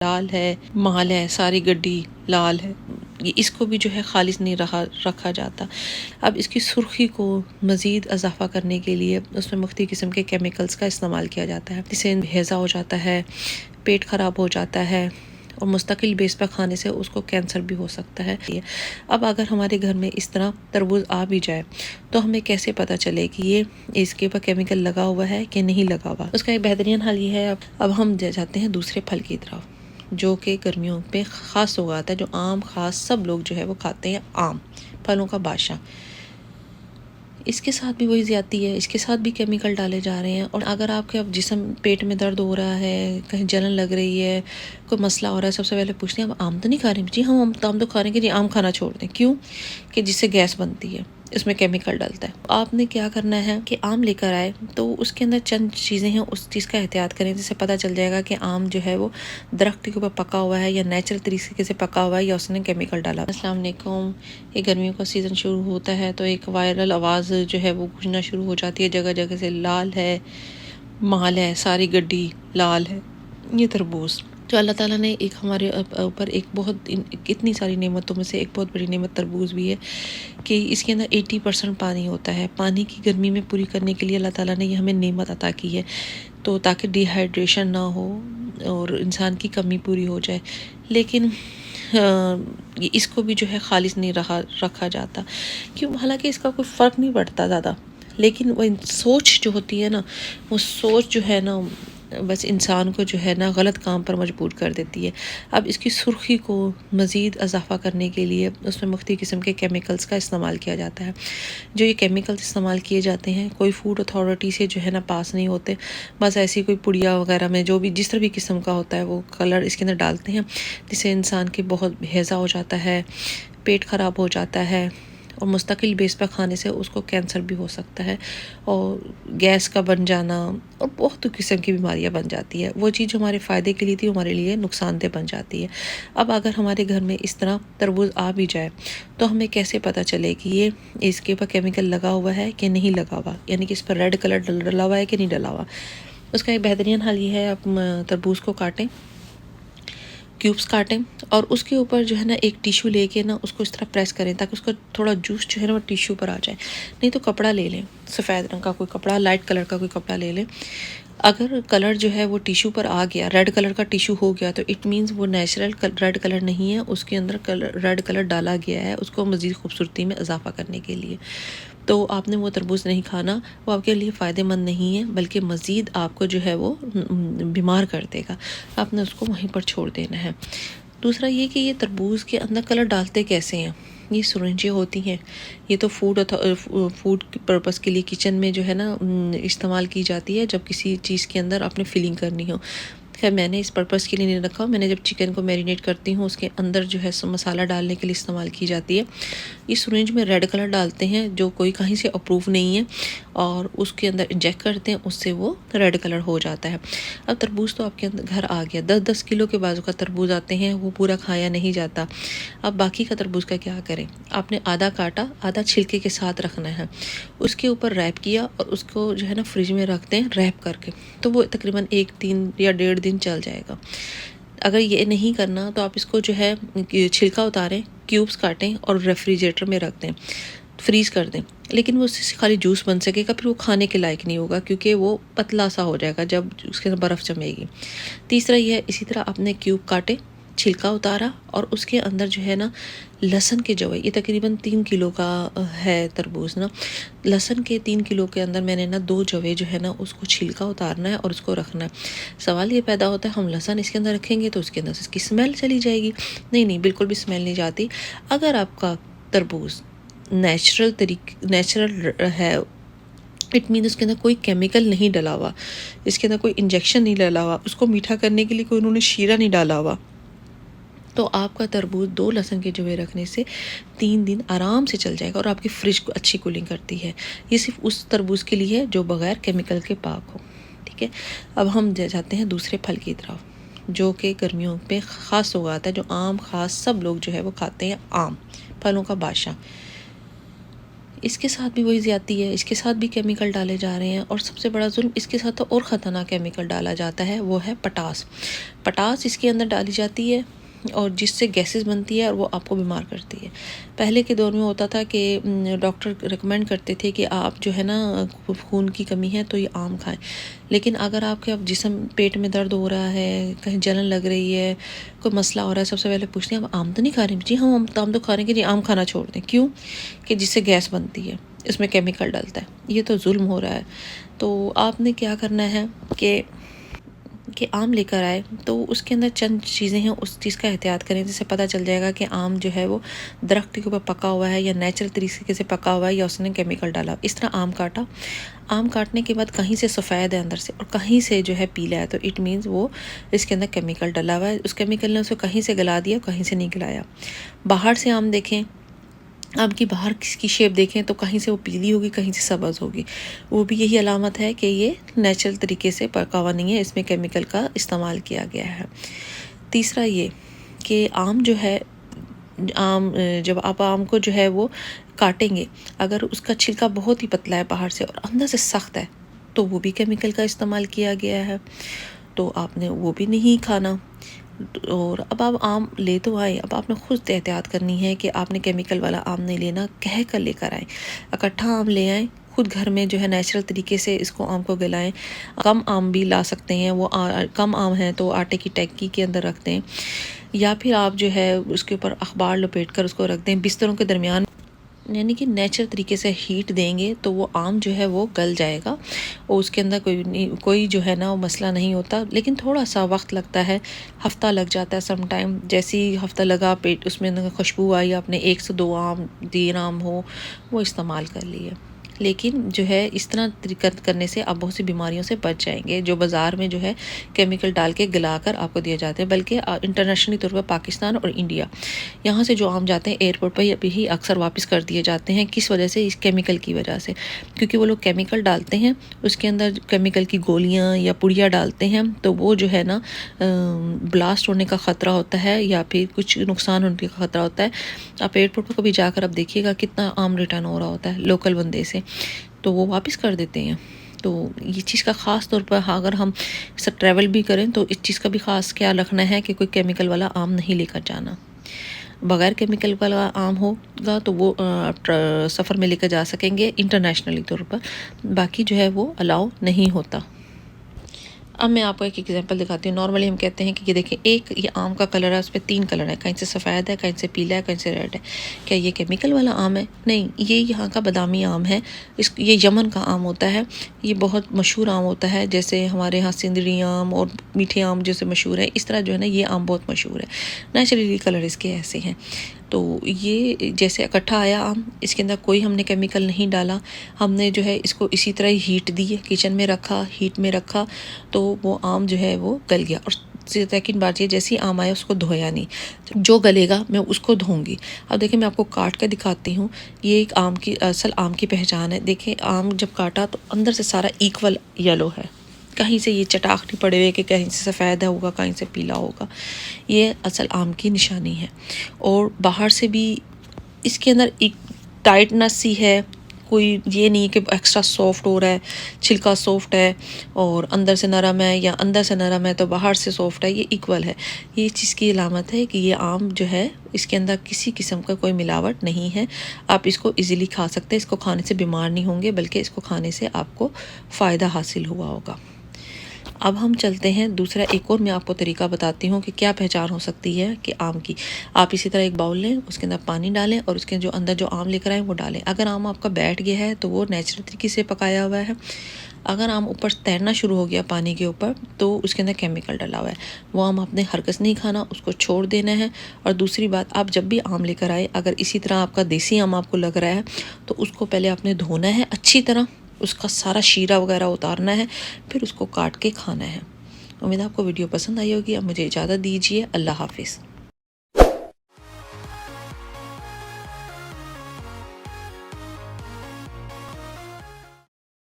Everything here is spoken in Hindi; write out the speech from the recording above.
लाल है, माल है, सारी गड्डी लाल है। ये इसको भी जो है खालिस नहीं रखा जाता। अब इसकी सुर्खी को मज़ीद इजाफा करने के लिए उसमें मुख्तलिफ़ किस्म के केमिकल्स का इस्तेमाल किया जाता है, जिससे हैज़ा हो जाता है, पेट ख़राब हो जाता है और मुस्तकिल बेस पर खाने से उसको कैंसर भी हो सकता है। अब अगर हमारे घर में इस तरह तरबूज आ भी जाए तो हमें कैसे पता चले कि ये इसके ऊपर केमिकल लगा हुआ है कि नहीं लगा हुआ। उसका एक बेहतरीन हल ये है। अब हम जाते हैं दूसरे फल की तरफ जो कि गर्मियों पे ख़ास उगाता है, जो आम खास सब लोग जो है वो खाते हैं। आम फलों का बादशाह, इसके साथ भी वही ज़्यादती है, इसके साथ भी केमिकल डाले जा रहे हैं। और अगर आपके अब जिस्म पेट में दर्द हो रहा है, कहीं जलन लग रही है, कोई मसला हो रहा है, सबसे पहले पूछते हैं आप आम तो नहीं खा रहे? जी हम आम तो खा रहे हैं कि जी आम खाना छोड़ दें। क्यों? कि जिससे गैस बनती है, इसमें केमिकल डलता है। आपने क्या करना है कि आम लेकर आए तो उसके अंदर चंद चीज़ें हैं, उस चीज़ का एहतियात करें, जिससे पता चल जाएगा कि आम जो है वो दरख्त के ऊपर पका हुआ है या नेचुरल तरीके से पका हुआ है या उसने केमिकल डाला। अस्सलाम वालेकुम। ये गर्मियों का सीज़न शुरू होता है तो एक वायरल आवाज़ जो है वो गूंजना शुरू हो जाती है जगह जगह से, लाल है, माल है, सारी गड्डी लाल है। ये तरबूज तो अल्लाह ताला ने एक हमारे ऊपर एक बहुत इतनी सारी नेमतों में से एक बहुत बड़ी नेमत तरबूज भी है कि इसके अंदर 80% पानी होता है। पानी की गर्मी में पूरी करने के लिए अल्लाह ताला ने ये हमें नेमत अता की है, तो ताकि डिहाइड्रेशन ना हो और इंसान की कमी पूरी हो जाए। लेकिन इसको भी जो है खालिस नहीं रखा जाता। क्यों? हालांकि इसका कोई फ़र्क नहीं पड़ता ज़्यादा, लेकिन वो सोच जो होती है ना, वो सोच जो है ना बस इंसान को जो है ना गलत काम पर मजबूर कर देती है। अब इसकी सुर्खी को मज़ीद इजाफा करने के लिए उसमें मुख्तलिफ़ किस्म के केमिकल्स का इस्तेमाल किया जाता है। जो ये केमिकल्स इस्तेमाल किए जाते हैं कोई फूड अथॉरिटी से जो है ना पास नहीं होते। बस ऐसी कोई पुड़िया वगैरह में जो भी जिस तरह भी किस्म का होता है वो कलर इसके अंदर डालते हैं, जिससे इंसान के बहुत हैज़ा हो जाता है, पेट ख़राब हो जाता है और मुस्तकिल बेस पर खाने से उसको कैंसर भी हो सकता है और गैस का बन जाना और बहुत किस्म की बीमारियां बन जाती है। वो चीज़ हमारे फ़ायदे के लिए थी, हमारे लिए नुकसानदेह बन जाती है। अब अगर हमारे घर में इस तरह तरबूज आ भी जाए तो हमें कैसे पता चले कि ये इसके ऊपर केमिकल लगा हुआ है कि नहीं लगा हुआ, यानी कि इस पर रेड कलर डला हुआ है कि नहीं डला हुआ। उसका एक बेहतरीन हल ये है, आप तरबूज को काटें, क्यूब्स काटें और उसके ऊपर जो है ना एक टिश्यू लेके ना उसको इस तरह प्रेस करें ताकि उसका थोड़ा जूस जो है ना वो टिश्यू पर आ जाए। नहीं तो कपड़ा ले लें, सफ़ेद रंग का कोई कपड़ा, लाइट कलर का कोई कपड़ा ले लें। अगर कलर जो है वो टिश्यू पर आ गया, रेड कलर का टिश्यू हो गया, तो इट मीन्स वो नेचुरल रेड कलर नहीं है, उसके अंदर रेड कलर डाला गया है उसको मज़ीद खूबसूरती में इजाफा करने के लिए। तो आपने वो तरबूज नहीं खाना, वो आपके लिए फ़ायदेमंद नहीं है, बल्कि मज़ीद आपको जो है वो बीमार कर देगा। आपने उसको वहीं पर छोड़ देना है। दूसरा ये कि ये तरबूज के अंदर कलर डालते कैसे हैं? ये सिरिंजें होती हैं, ये तो फूड पर्पस के लिए किचन में जो है ना इस्तेमाल की जाती है जब किसी चीज़ के अंदर आपने फिलिंग करनी हो। खैर मैंने इस पर्पस के लिए नहीं रखा। मैंने जब चिकन को मैरिनेट करती हूँ उसके अंदर जो है मसाला डालने के लिए इस्तेमाल की जाती है। इस सिरिंज में रेड कलर डालते हैं जो कोई कहीं से अप्रूव नहीं है और उसके अंदर इंजेक्ट करते हैं, उससे वो रेड कलर हो जाता है। अब तरबूज तो आपके अंदर घर आ गया, 10-10 किलो के बाजू का तरबूज आते हैं, वो पूरा खाया नहीं जाता। अब बाकी का तरबूज का क्या करें? आपने आधा काटा, आधा छिलके के साथ रखना है, उसके ऊपर रैप किया और उसको जो है ना फ्रिज में रख दें रैप करके, तो वो तकरीबन 1-3 या 1.5 दिन चल जाएगा। अगर ये नहीं करना तो आप इसको जो है छिलका उतारें, क्यूब्स काटें और रेफ्रिजरेटर में रख दें, फ्रीज़ कर दें। लेकिन वो उससे खाली जूस बन सकेगा, फिर वो खाने के लायक नहीं होगा क्योंकि वो पतला सा हो जाएगा जब उसके अंदर बर्फ़ जमेगी। तीसरा ये है, इसी तरह आपने क्यूब काटे, छिलका उतारा और उसके अंदर जो है ना लहसुन के जवे, ये तकरीबन 3 किलो का है तरबूज ना, लहसुन के 3 किलो के अंदर मैंने ना 2 जवे जो है ना उसको छिलका उतारना है और उसको रखना है। सवाल ये पैदा होता है हम लहसुन इसके अंदर रखेंगे तो उसके अंदर से इसकी स्मेल चली जाएगी। नहीं नहीं, बिल्कुल भी स्मेल नहीं जाती। अगर आपका तरबूज नेचुरल है, इट मीन उसके अंदर कोई केमिकल नहीं डला हुआ, इसके अंदर कोई इंजेक्शन नहीं डला हुआ, उसको मीठा करने के लिए कोई उन्होंने शीरा नहीं डाला हुआ, तो आपका तरबूज 2 लहसुन के जवे रखने से 3 दिन आराम से चल जाएगा और आपकी फ्रिज को अच्छी कूलिंग करती है। ये सिर्फ उस तरबूज के लिए है जो बगैर केमिकल के पाक हो। ठीक है, अब हम जाते हैं दूसरे फल की तरफ जो कि गर्मियों पे ख़ास उगाता है, जो आम खास सब लोग जो है वो खाते हैं। आम फलों का बादशाह, इसके साथ भी वही ज़्यादती है, इसके साथ भी केमिकल डाले जा रहे हैं। और सबसे बड़ा जुल्म इसके साथ तो और ख़तरनाक केमिकल डाला जाता है, वो है पटास। पटास इसके अंदर डाली जाती है और जिससे गैसेस बनती है और वो आपको बीमार करती है। पहले के दौर में होता था कि डॉक्टर रिकमेंड करते थे कि आप जो है ना खून की कमी है तो ये आम खाएं। लेकिन अगर आपके अब जिस्म पेट में दर्द हो रहा है, कहीं जलन लग रही है, कोई मसला हो रहा है, सबसे पहले पूछते हैं आप आम तो नहीं खा रहे? जी हाँ, हम तो खा रहे हैं। कि जी आम खाना छोड़ दें। क्यों? कि जिससे गैस बनती है, इसमें केमिकल डलता है। ये तो जुल्म हो रहा है। तो आपने क्या करना है कि आम लेकर आए तो उसके अंदर चंद चीज़ें हैं, उस चीज़ का एहतियात करें जिससे पता चल जाएगा कि आम जो है वो दरख्त के ऊपर पका हुआ है या नेचुरल तरीके से पका हुआ है या उसने केमिकल डाला। इस तरह आम काटा, आम काटने के बाद कहीं से सफ़ेद है अंदर से और कहीं से जो है पीला है, तो इट मीन्स वो इसके अंदर केमिकल डला हुआ है। उस केमिकल ने उसको कहीं से गला दिया, कहीं से नहीं गलाया। बाहर से आम देखें, आम की बाहर की शेप देखें तो कहीं से वो पीली होगी, कहीं से सब्ज़ होगी। वो भी यही अलामत है कि ये नेचुरल तरीके से पका हुआ नहीं है, इसमें केमिकल का इस्तेमाल किया गया है। तीसरा ये कि आम जो है, जब आप आम को जो है वो काटेंगे, अगर उसका छिलका बहुत ही पतला है बाहर से और अंदर से सख्त है तो वो भी केमिकल का इस्तेमाल किया गया है, तो आपने वो भी नहीं खाना। और अब आप आम ले तो आए, अब आपने खुद एहतियात करनी है कि आपने केमिकल वाला आम नहीं लेना, कह कर लेकर आए। इकट्ठा आम ले आए, खुद घर में जो है नेचुरल तरीके से इसको आम को गलाएं। कम आम भी ला सकते हैं, वो कम आम है तो आटे की टैंकी के अंदर रख दें, या फिर आप जो है उसके ऊपर अखबार लपेट कर उसको रख दें बिस्तरों के दरमियान, यानी कि नेचुरल तरीके से हीट देंगे तो वो आम जो है वो गल जाएगा और उसके अंदर कोई जो है ना वो मसला नहीं होता। लेकिन थोड़ा सा वक्त लगता है, हफ़्ता लग जाता है सम टाइम। जैसे ही हफ़्ता लगा, पेट उसमें खुशबू आई, आपने 1 से 2 आम 3 आम हो वो इस्तेमाल कर लिए। लेकिन जो है इस तरह तरीका करने से आप बहुत सी बीमारियों से बच जाएंगे जो बाज़ार में जो है केमिकल डाल के गलाकर आपको दिए जाते हैं। बल्कि इंटरनेशनली तौर पर पाकिस्तान और इंडिया, यहाँ से जो आम जाते हैं एयरपोर्ट पर ही अक्सर वापस कर दिए जाते हैं। किस वजह से? इस केमिकल की वजह से, क्योंकि वो लोग केमिकल डालते हैं, उसके अंदर केमिकल की गोलियाँ या पुड़िया डालते हैं, तो वो जो है ना ब्लास्ट होने का ख़तरा होता है या फिर कुछ नुकसान होने का ख़तरा होता है। आप एयरपोर्ट पर कभी जाकर अब देखिएगा कितना आम रिटर्न हो रहा होता है लोकल बंदे से, तो वो वापस कर देते हैं। तो ये चीज़ का ख़ास तौर पर अगर हम सब ट्रैवल भी करें तो इस चीज़ का भी ख़ास ख्याल रखना है कि कोई केमिकल वाला आम नहीं लेकर जाना। बग़ैर केमिकल वाला आम होगा तो वो सफ़र में लेकर जा सकेंगे इंटरनेशनली तौर पर, बाकी जो है वो अलाउ नहीं होता। अब मैं आपको एक एग्जांपल दिखाती हूँ। नॉर्मली हम कहते हैं कि ये देखें, एक ये आम का कलर है, उस पर 3 कलर है, कहीं से सफ़ेद है, कहीं से पीला है, कहीं से रेड है। क्या ये केमिकल वाला आम है? नहीं, ये यहाँ का बादामी आम है। ये यमन का आम होता है, ये बहुत मशहूर आम होता है। जैसे हमारे यहाँ सिंदरी आम और मीठे आम जैसे मशहूर है, इस तरह जो है ना ये आम बहुत मशहूर है। नेचुरली कलर इसके ऐसे हैं। तो ये जैसे इकट्ठा आया आम, इसके अंदर कोई हमने केमिकल नहीं डाला, हमने जो है इसको इसी तरह ही हीट दी, किचन में रखा, हीट में रखा, तो वो आम जो है वो गल गया। और सेकंड बात ये, जैसे ही आम आया उसको धोया नहीं, जो गलेगा मैं उसको धोऊंगी। अब देखिए मैं आपको काट कर दिखाती हूँ, ये एक आम की असल आम की पहचान है। देखिए आम जब काटा तो अंदर से सारा इक्वल येलो है, कहीं से ये चटाक नहीं पड़े हुए कि कहीं से सफ़ेद होगा कहीं से पीला होगा। ये असल आम की निशानी है। और बाहर से भी इसके अंदर एक टाइटनेस सी है, कोई ये नहीं कि एक्स्ट्रा सॉफ्ट हो रहा है, छिलका सॉफ्ट है और अंदर से नरम है, या अंदर से नरम है तो बाहर से सॉफ्ट है। ये इक्वल है। ये चीज़ की अलामत है कि ये आम जो है इसके अंदर किसी किस्म का कोई मिलावट नहीं है। आप इसको इजीली खा सकते हैं। इसको खाने से बीमार नहीं होंगे, बल्कि इसको खाने से आपको फ़ायदा हासिल हुआ होगा। अब हम चलते हैं दूसरा, एक और मैं आपको तरीका बताती हूँ कि क्या पहचान हो सकती है कि आम की। आप इसी तरह एक बाउल लें, उसके अंदर पानी डालें और उसके जो अंदर जो आम लेकर आएँ वो डालें। अगर आम आपका बैठ गया है तो वो नेचुरल तरीके से पकाया हुआ है। अगर आम ऊपर तैरना शुरू हो गया पानी के ऊपर तो उसके अंदर केमिकल डाला हुआ है। वो आम आपने हरगिज़ नहीं खाना, उसको छोड़ देना है। और दूसरी बात, आप जब भी आम लेकर आए, अगर इसी तरह आपका देसी आम आपको लग रहा है तो उसको पहले आपने धोना है अच्छी तरह, उसका सारा शीरा वगैरह उतारना है, फिर उसको काट के खाना है। उम्मीद है आपको वीडियो पसंद आई होगी। अब मुझे इजाज़त दीजिए। अल्लाह हाफिज़।